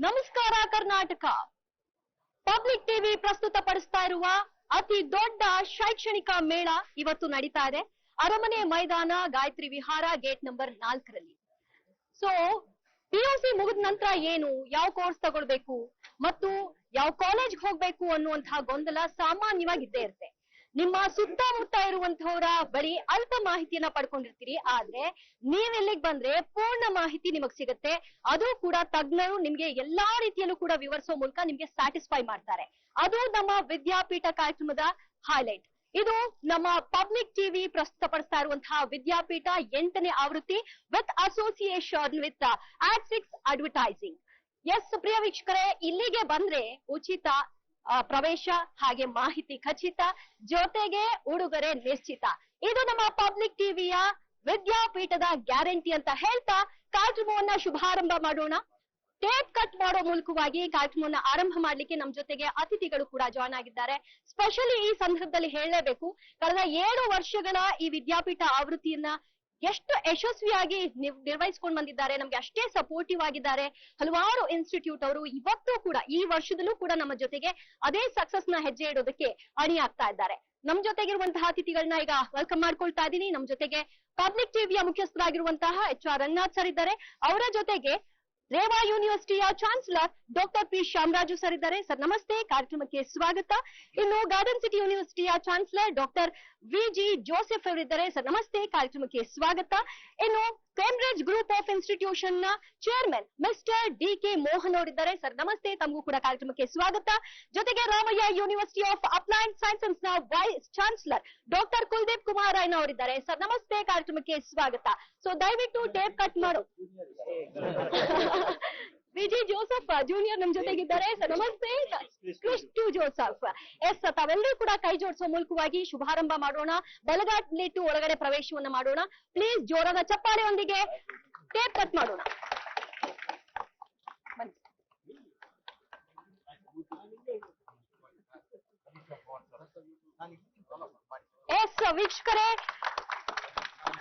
ನಮಸ್ಕಾರ Karnataka public TV ಪ್ರಸ್ತುತಪಡಿಸ್ತಾ ಇರುವ ಅತಿ ದೊಡ್ಡ ಶೈಕ್ಷಣಿಕ ಮೇಳ ಇವತ್ತು ನಡೀತಾ ಇದೆ ಅರಮನೆ ಮೈದಾನ ಗಾಯತ್ರಿ ವಿಹಾರ ಗೇಟ್ ನಂಬರ್ 4ರಲ್ಲಿ. ಸೊ ಪಿಯುಸಿ ಮುಗಿದ ನಂತರ ಏನು ಯಾವ ಕೋರ್ಸ್ ತಗೊಳ್ಬೇಕು ಮತ್ತು ಯಾವ ಕಾಲೇಜ್ ಹೋಗ್ಬೇಕು ಅನ್ನುವಂತಹ ಗೊಂದಲ ಸಾಮಾನ್ಯವಾಗಿ ಇದ್ದೇ ಇರುತ್ತೆ. ನಿಮ್ಮ ಸುತ್ತಮುತ್ತ ಇರುವಂತಹವರ ಬರೀ ಅಲ್ಪ ಮಾಹಿತಿಯನ್ನ ಪಡ್ಕೊಂಡಿರ್ತೀರಿ, ಆದ್ರೆ ನೀವೆಲ್ಲಿಗೆ ಬಂದ್ರೆ ಪೂರ್ಣ ಮಾಹಿತಿ ನಿಮಗ್ ಸಿಗುತ್ತೆ. ಅದು ಕೂಡ ತಜ್ಞರು ನಿಮ್ಗೆ ಎಲ್ಲಾ ರೀತಿಯಲ್ಲೂ ಕೂಡ ವಿವರಿಸೋ ಮೂಲಕ ನಿಮ್ಗೆ ಸ್ಯಾಟಿಸ್ಫೈ ಮಾಡ್ತಾರೆ. ಅದು ನಮ್ಮ ವಿದ್ಯಾಪೀಠ ಕಾರ್ಯಕ್ರಮದ ಹೈಲೈಟ್. ಇದು ನಮ್ಮ ಪಬ್ಲಿಕ್ ಟಿವಿ ಪ್ರಸ್ತುತಪಡಿಸ್ತಾ ಇರುವಂತಹ ವಿದ್ಯಾಪೀಠ 8ನೇ ಆವೃತ್ತಿ ವಿತ್ ಅಸೋಸಿಯೇಷನ್ ವಿತ್ ಆಡ್6 ಅಡ್ವರ್ಟೈಸಿಂಗ್. ಎಸ್ ಪ್ರಿಯ ವೀಕ್ಷಕರೇ, ಇಲ್ಲಿಗೆ ಬಂದ್ರೆ ಉಚಿತ ಪ್ರವೇಶ ಹಾಗೆ ಮಾಹಿತಿ ಖಚಿತ, ಜೊತೆಗೆ ಉಡುಗೊರೆ ನಿಶ್ಚಿತ. ಇದು ನಮ್ಮ ಪಬ್ಲಿಕ್ ಟಿವಿಯ ವಿದ್ಯಾಪೀಠದ ಗ್ಯಾರಂಟಿ ಅಂತ ಹೇಳ್ತಾ ಕಾರ್ಯಕ್ರಮವನ್ನ ಶುಭಾರಂಭ ಮಾಡೋಣ. ಟೇಪ್ ಕಟ್ ಮಾಡೋ ಮೂಲಕವಾಗಿ ಕಾರ್ಯಕ್ರಮವನ್ನ ಆರಂಭ ಮಾಡ್ಲಿಕ್ಕೆ ನಮ್ ಜೊತೆಗೆ ಅತಿಥಿಗಳು ಕೂಡ ಜಾಯ್ನ್ ಆಗಿದ್ದಾರೆ. ಸ್ಪೆಷಲಿ ಈ ಸಂದರ್ಭದಲ್ಲಿ ಹೇಳಲೇಬೇಕು, ಕಳೆದ 7 ವರ್ಷಗಳ ಈ ವಿದ್ಯಾಪೀಠ ಆವೃತ್ತಿಯನ್ನ ಎಷ್ಟು ಯಶಸ್ವಿಯಾಗಿ ನಿರ್ವಹಿಸಿಕೊಂಡು ಬಂದಿದ್ದಾರೆ, ನಮ್ಗೆ ಅಷ್ಟೇ ಸಪೋರ್ಟಿವ್ ಆಗಿದ್ದಾರೆ. ಹಲವಾರು ಇನ್ಸ್ಟಿಟ್ಯೂಟ್ ಅವರು ಇವತ್ತು ಕೂಡ ಈ ವರ್ಷದಲ್ಲೂ ಕೂಡ ನಮ್ಮ ಜೊತೆಗೆ ಅದೇ ಸಕ್ಸಸ್ ನ ಹೆಜ್ಜೆ ಇಡೋದಕ್ಕೆ ಅಣಿಯಾಗ್ತಾ ಇದ್ದಾರೆ. ನಮ್ ಜೊತೆಗಿರುವಂತಹ ಅತಿಥಿಗಳನ್ನ ಈಗ ವೆಲ್ಕಮ್ ಮಾಡ್ಕೊಳ್ತಾ ಇದ್ದೀನಿ. ನಮ್ ಜೊತೆಗೆ ಪಬ್ಲಿಕ್ ಟಿವಿಯ ಮುಖ್ಯಸ್ಥರಾಗಿರುವಂತಹ HR ರಂಗನಾಥ್ ಸರ್ ಇದ್ದಾರೆ. ಅವರ ಜೊತೆಗೆ ರೇವಾ ಯೂನಿವರ್ಸಿಟಿಯ chancellor doctor P Shyamaraju sir ಇದ್ದಾರೆ. ಸರ್ ನಮಸ್ತೆ, ಕಾರ್ಯಕ್ರಮಕ್ಕೆ ಸ್ವಾಗತ. ಇನ್ನು ಗಾರ್ಡನ್ ಸಿಟಿ ಯೂನಿವರ್ಸಿಟಿಯ ಚಾನ್ಸಲರ್ ಡಾಕ್ಟರ್ VG ಜೋಸೆಫ್ ಅವರಿದ್ದಾರೆ. ಸರ್ ನಮಸ್ತೆ, ಕಾರ್ಯಕ್ರಮಕ್ಕೆ ಸ್ವಾಗತ. ಇನ್ನು ಕೇಂಬ್ರಿಡ್ಜ್ ಗ್ರೂಪ್ ಆಫ್ ಇನ್ಸ್ಟಿಟ್ಯೂಷನ್ ನ ಚೇರ್ಮನ್ ಮಿಸ್ಟರ್ DK ಮೋಹನ್ ಅವರಿದ್ದಾರೆ. ಸರ್ ನಮಸ್ತೆ, ತಮಗೂ ಕೂಡ ಕಾರ್ಯಕ್ರಮಕ್ಕೆ ಸ್ವಾಗತ. ಜೊತೆಗೆ Ramaiah university of applied sciences ನ vice chancellor doctor Kuldeep Kumar ರಾಯ್ನ ಅವರಿದ್ದಾರೆ. ಸರ್ ನಮಸ್ತೆ, ಕಾರ್ಯಕ್ರಮಕ್ಕೆ ಸ್ವಾಗತ. ಸೊ ದಯವಿಟ್ಟು ಟೇಪ್ ಕಟ್ ಮಾಡು. VG ಜೋಸೆಫ್ ಜೂನಿಯರ್ ನಮ್ ಜೊತೆಗಿದ್ದಾರೆ. ಸರ್ ನಮಸ್ತೆ, ಕ್ರಿಸ್ಟು ಜೋಸೆಫ್. ಎಸ್, ತಾವೆಲ್ಲರೂ ಕೂಡ ಕೈ ಜೋಡಿಸುವ ಮೂಲಕವಾಗಿ ಶುಭಾರಂಭ ಮಾಡೋಣ. ಬಲಗಾಟ್ಲಿಟ್ಟು ಒಳಗಡೆ ಪ್ರವೇಶವನ್ನ ಮಾಡೋಣ. ಪ್ಲೀಸ್ ಜೋರಾದ ಚಪ್ಪಾಳೆಯೊಂದಿಗೆ ಟೇಪ್ ಕಟ್ ಮಾಡೋಣ. ಎಸ್ ವೀಕ್ಷಕರೇ,